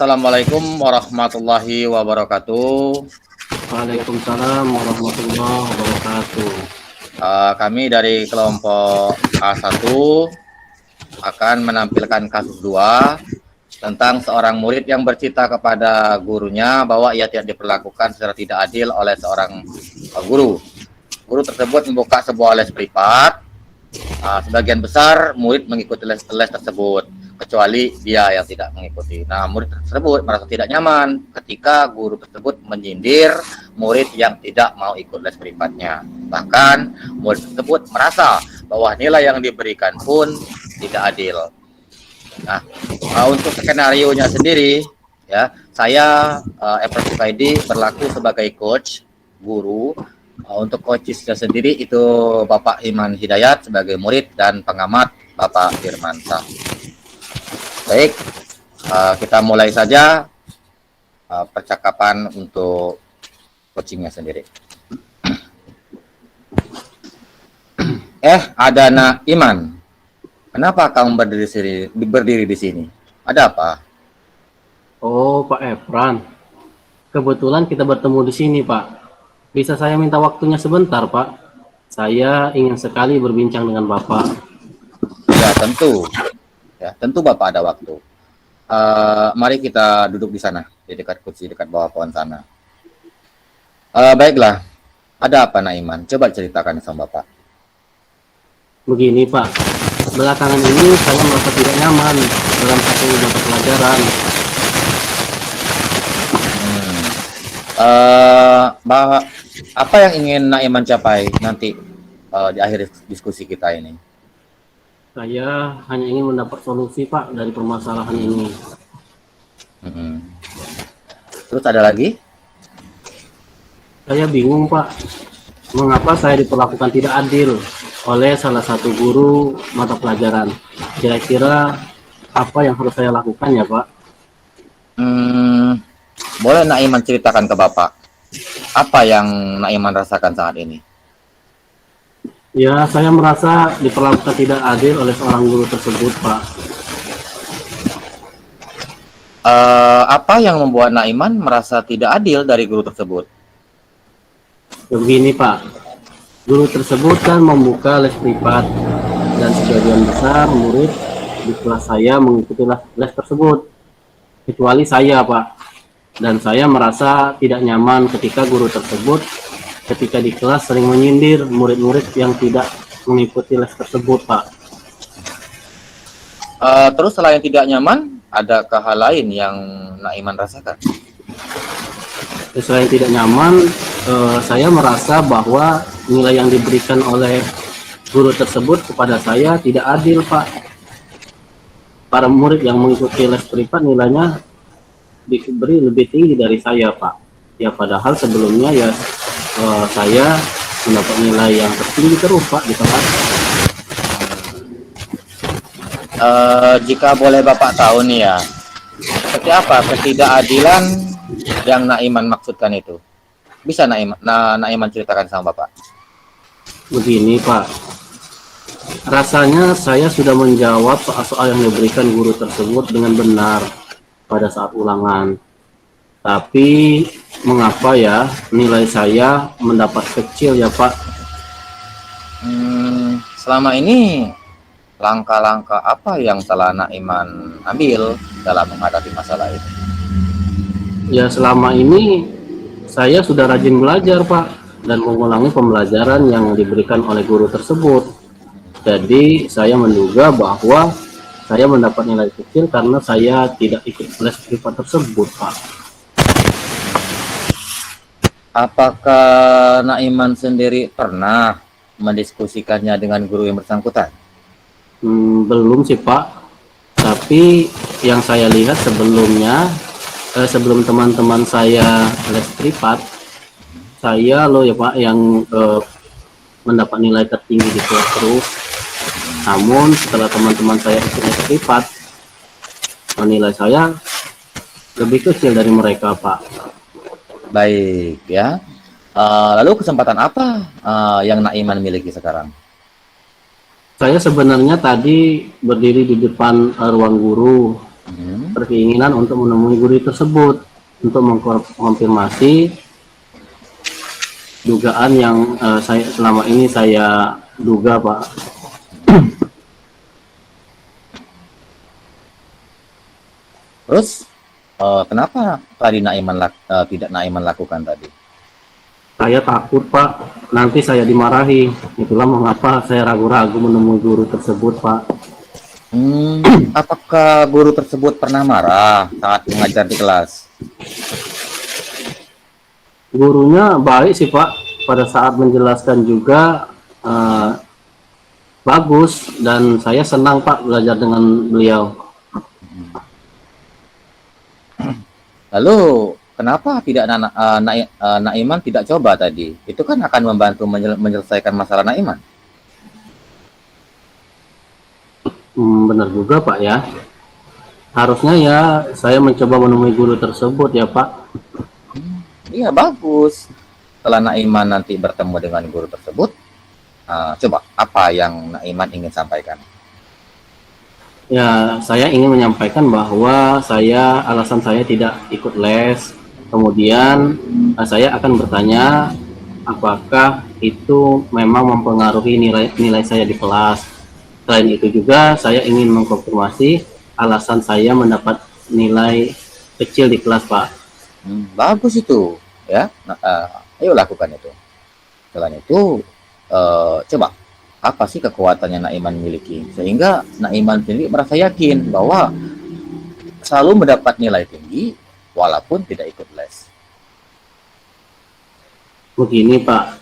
Assalamualaikum warahmatullahi wabarakatuh. Waalaikumsalam warahmatullahi wabarakatuh. Kami dari kelompok A1 akan menampilkan kasus 2 tentang seorang murid yang bercerita kepada gurunya bahwa ia tidak diperlakukan secara tidak adil oleh seorang guru. Guru tersebut membuka sebuah les privat. Sebagian besar murid mengikuti les tersebut, kecuali dia yang tidak mengikuti. Nah, murid tersebut merasa tidak nyaman ketika guru tersebut menyindir murid yang tidak mau ikut les privatnya. Bahkan murid tersebut merasa bahwa nilai yang diberikan pun tidak adil. Nah, untuk skenario-nya sendiri, ya, saya Efrat Sukaidi berlaku sebagai coach, guru. Untuk coachesnya sendiri itu Bapak Iman Hidayat sebagai murid dan pengamat Bapak Firmansyah. Baik, kita mulai saja percakapan untuk coachingnya sendiri. Ada Nak Iman. Kenapa kamu berdiri di sini? Ada apa? Oh, Pak Efran. Kebetulan kita bertemu di sini, Pak. Bisa saya minta waktunya sebentar, Pak? Saya ingin sekali berbincang dengan Bapak. Ya, tentu. Ya, tentu Bapak ada waktu. Mari kita duduk di sana, di dekat kursi, dekat bawah pohon sana. Baiklah. Ada apa, Naiman? Coba ceritakan sama Bapak. Begini, Pak. Belakangan ini saya merasa tidak nyaman dalam satu mata pelajaran. Apa yang ingin Naiman capai nanti di akhir diskusi kita ini? Saya hanya ingin mendapat solusi, Pak, dari permasalahan ini. Terus ada lagi? Saya bingung, Pak. Mengapa saya diperlakukan tidak adil oleh salah satu guru mata pelajaran? Kira-kira apa yang harus saya lakukan ya, Pak? Boleh Naiman ceritakan ke Bapak apa yang Naiman rasakan saat ini? Ya, saya merasa diperlakukan tidak adil oleh seorang guru tersebut, Pak. Apa yang membuat Naiman merasa tidak adil dari guru tersebut? Begini, Pak. Guru tersebut kan membuka les privat dan sebagian besar murid di kelas saya mengikuti les tersebut. Kecuali saya, Pak. Dan saya merasa tidak nyaman ketika guru tersebut ketika di kelas sering menyindir murid-murid yang tidak mengikuti les tersebut, Pak. Terus selain tidak nyaman, adakah hal lain yang Naiman rasakan? Selain tidak nyaman, saya merasa bahwa nilai yang diberikan oleh guru tersebut kepada saya tidak adil, Pak. Para murid yang mengikuti les privat nilainya diberi lebih tinggi dari saya, Pak. Ya, padahal sebelumnya ya saya mendapat nilai yang tertinggi terus, Pak, di kelas. Jika boleh Bapak tahu nih ya, seperti apa ketidakadilan yang Naiman maksudkan itu? Bisa Naiman ceritakan sama Bapak? Begini, Pak. Rasanya saya sudah menjawab soal-soal yang diberikan guru tersebut dengan benar pada saat ulangan. Tapi mengapa ya nilai saya mendapat kecil ya, Pak? Selama ini langkah-langkah apa yang telah Naiman ambil dalam menghadapi masalah ini? Ya, selama ini saya sudah rajin belajar, Pak, dan mengulangi pembelajaran yang diberikan oleh guru tersebut. Jadi saya menduga bahwa saya mendapat nilai kecil karena saya tidak ikut les privat tersebut, Pak. Apakah Naiman sendiri pernah mendiskusikannya dengan guru yang bersangkutan? Belum sih, Pak. Tapi yang saya lihat sebelumnya, sebelum teman-teman saya les privat, saya loh ya, Pak, yang mendapat nilai tertinggi di kelas terus. Namun setelah teman-teman saya ikut les privat, nilai saya lebih kecil dari mereka, Pak. Baik ya. Lalu kesempatan apa yang Naiman miliki sekarang? Saya sebenarnya tadi berdiri di depan ruang guru berkeinginan untuk menemui guru tersebut untuk mengkonfirmasi dugaan yang saya selama ini saya duga, Pak. Terus kenapa tadi tidak Naiman lakukan tadi? Saya takut, Pak, nanti saya dimarahi. Itulah mengapa saya ragu-ragu menemui guru tersebut, Pak. Apakah guru tersebut pernah marah saat mengajar di kelas? Gurunya baik sih, Pak. Pada saat menjelaskan juga bagus, dan saya senang, Pak, belajar dengan beliau. Lalu kenapa tidak Naiman tidak coba tadi? Itu kan akan membantu menyelesaikan masalah Naiman. Benar juga, Pak, ya. Harusnya ya saya mencoba menemui guru tersebut ya, Pak. Iya, bagus. Setelah Naiman nanti bertemu dengan guru tersebut, coba apa yang Naiman ingin sampaikan? Ya, saya ingin menyampaikan bahwa alasan saya tidak ikut les. Kemudian saya akan bertanya apakah itu memang mempengaruhi nilai saya di kelas. Selain itu juga saya ingin mengkonfirmasi alasan saya mendapat nilai kecil di kelas, Pak. Bagus itu, ya. Ayo lakukan itu. Selain itu, coba apa sih kekuatan yang Naiman miliki sehingga Naiman sendiri merasa yakin bahwa selalu mendapat nilai tinggi walaupun tidak ikut les. Begini, Pak,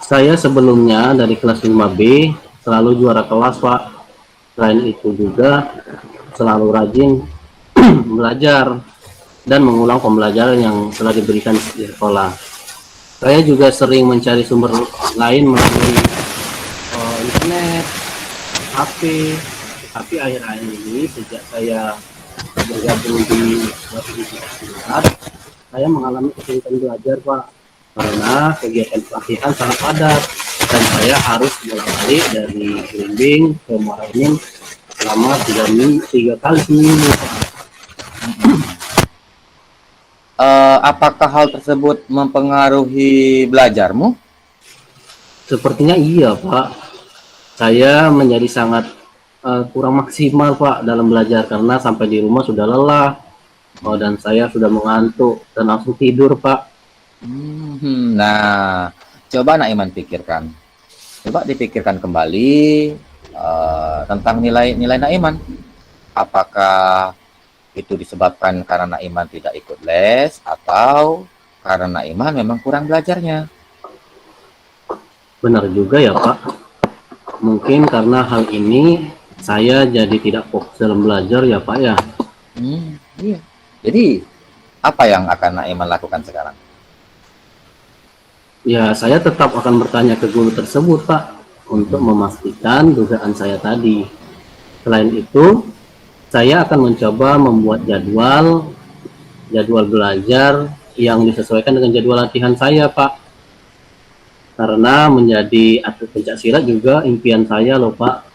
saya sebelumnya dari kelas 5B selalu juara kelas, Pak. Selain itu juga selalu rajin belajar dan mengulang pembelajaran yang telah diberikan di sekolah. Saya juga sering mencari sumber lain melalui internet, HP, tapi akhir-akhir ini sejak saya bergabung di universitas, saya mengalami kesulitan belajar, Pak, karena kegiatan pelatihan sangat padat dan saya harus bolak-balik dari bimbing ke Muarajin selama 3 kali seminggu. Apakah hal tersebut mempengaruhi belajarmu? Sepertinya iya, Pak. Saya menjadi sangat kurang maksimal, Pak, dalam belajar karena sampai di rumah sudah lelah dan saya sudah mengantuk dan langsung tidur, Pak. Nah, coba Naiman pikirkan. Coba dipikirkan kembali tentang nilai Naiman. Apakah itu disebabkan karena Naiman tidak ikut les atau karena Naiman memang kurang belajarnya? Benar juga ya, Pak. Mungkin karena hal ini saya jadi tidak fokus dalam belajar ya, Pak, ya. Iya. Jadi apa yang akan Naiman lakukan sekarang? Ya, saya tetap akan bertanya ke guru tersebut, Pak, untuk memastikan dugaan saya tadi. Selain itu, saya akan mencoba membuat jadwal belajar yang disesuaikan dengan jadwal latihan saya, Pak. Karena menjadi atlet pencak silat juga impian saya loh, Pak.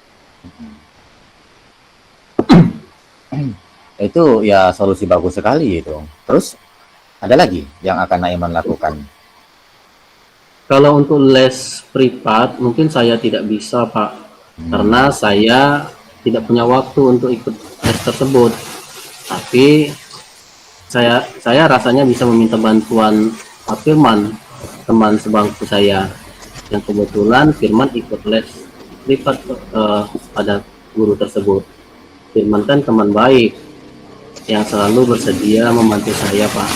Itu ya solusi bagus sekali itu. Terus ada lagi yang akan Naiman lakukan? Kalau untuk les privat mungkin saya tidak bisa, Pak. Karena saya tidak punya waktu untuk ikut les tersebut. Tapi saya rasanya bisa meminta bantuan Pak Firman, teman sebangku saya, yang kebetulan Firman ikut les privat pada guru tersebut. Firman kan teman baik yang selalu bersedia membantu saya, Pak.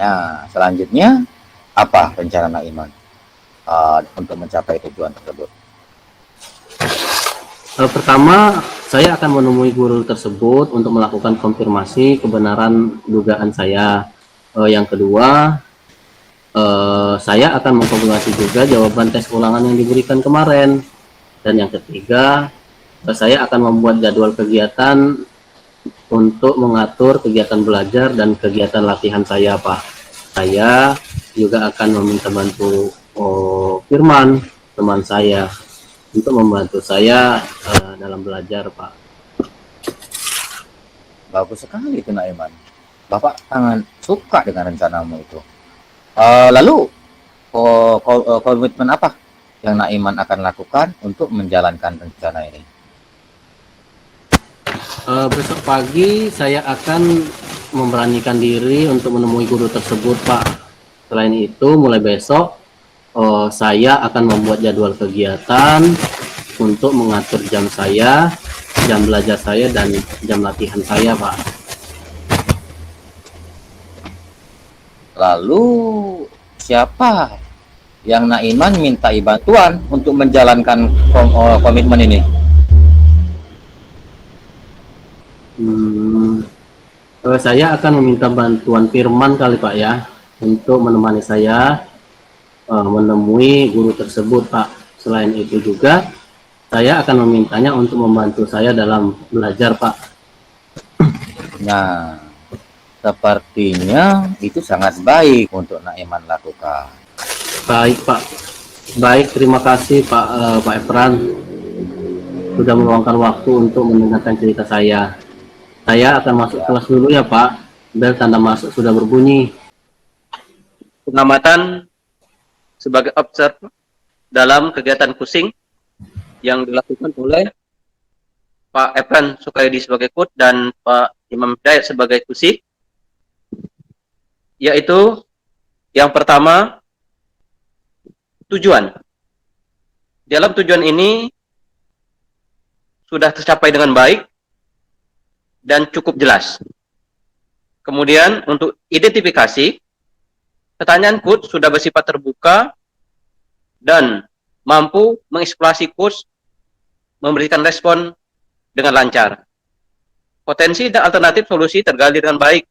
Nah, selanjutnya apa rencana Naiman untuk mencapai tujuan tersebut? Pertama, saya akan menemui guru tersebut untuk melakukan konfirmasi kebenaran dugaan saya. Yang kedua, saya akan mengkonfirmasi juga jawaban tes ulangan yang diberikan kemarin. Dan yang ketiga, saya akan membuat jadwal kegiatan untuk mengatur kegiatan belajar dan kegiatan latihan saya, Pak. Saya juga akan meminta bantu Firman, teman saya, untuk membantu saya dalam belajar, Pak. Bagus sekali itu Naiman. Bapak sangat suka dengan rencanamu itu. Lalu komitmen apa yang Naiman akan lakukan untuk menjalankan rencana ini? Besok pagi saya akan memberanikan diri untuk menemui guru tersebut, Pak. Selain itu, mulai besok saya akan membuat jadwal kegiatan untuk mengatur jam saya, jam belajar saya, dan jam latihan saya, Pak. Lalu siapa yang Naiman mintai bantuan untuk menjalankan komitmen ini? Saya akan meminta bantuan Firman kali Pak ya, untuk menemani saya menemui guru tersebut Pak. Selain itu juga saya akan memintanya untuk membantu saya dalam belajar Pak. Nah, sepertinya itu sangat baik untuk Naiman lakukan. Baik Pak, baik, terima kasih Pak Efran sudah meluangkan waktu untuk mendengarkan cerita saya. Saya akan masuk kelas dulu ya Pak. Bel tanda masuk sudah berbunyi. Pengamatan sebagai observer dalam kegiatan pusing yang dilakukan oleh Pak Efran Sukaidi sebagai coach dan Pak Imam Hidayat sebagai kusi, yaitu yang pertama, tujuan. Dalam tujuan ini sudah tercapai dengan baik dan cukup jelas. Kemudian untuk identifikasi, pertanyaan coach sudah bersifat terbuka dan mampu mengeksplorasi coach memberikan respon dengan lancar. Potensi dan alternatif solusi tergali dengan baik.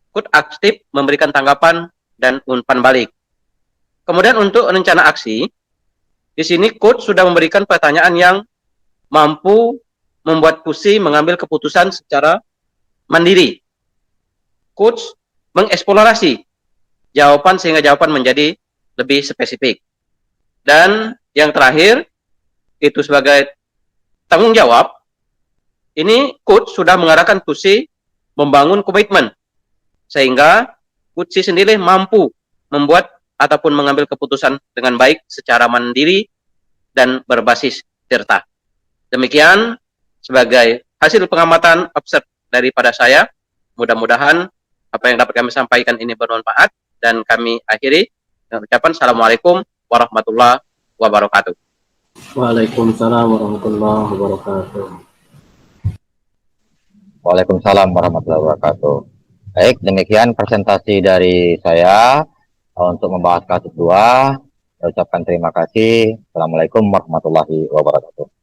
Coach aktif memberikan tanggapan dan umpan balik. Kemudian untuk rencana aksi, di sini coach sudah memberikan pertanyaan yang mampu membuat pusi mengambil keputusan secara mandiri. Coach mengeksplorasi jawaban sehingga jawaban menjadi lebih spesifik. Dan yang terakhir, itu sebagai tanggung jawab, ini coach sudah mengarahkan pusi membangun komitmen, sehingga pusi sendiri mampu membuat ataupun mengambil keputusan dengan baik secara mandiri dan berbasis data. Demikian sebagai hasil pengamatan observ daripada saya. Mudah-mudahan apa yang dapat kami sampaikan ini bermanfaat, dan kami akhiri dengan ucapan Assalamualaikum warahmatullahi wabarakatuh. Waalaikumsalam warahmatullahi wabarakatuh. Waalaikumsalam warahmatullahi wabarakatuh. Baik, demikian presentasi dari saya untuk membahas kasus 2. Saya ucapkan terima kasih. Assalamualaikum warahmatullahi wabarakatuh.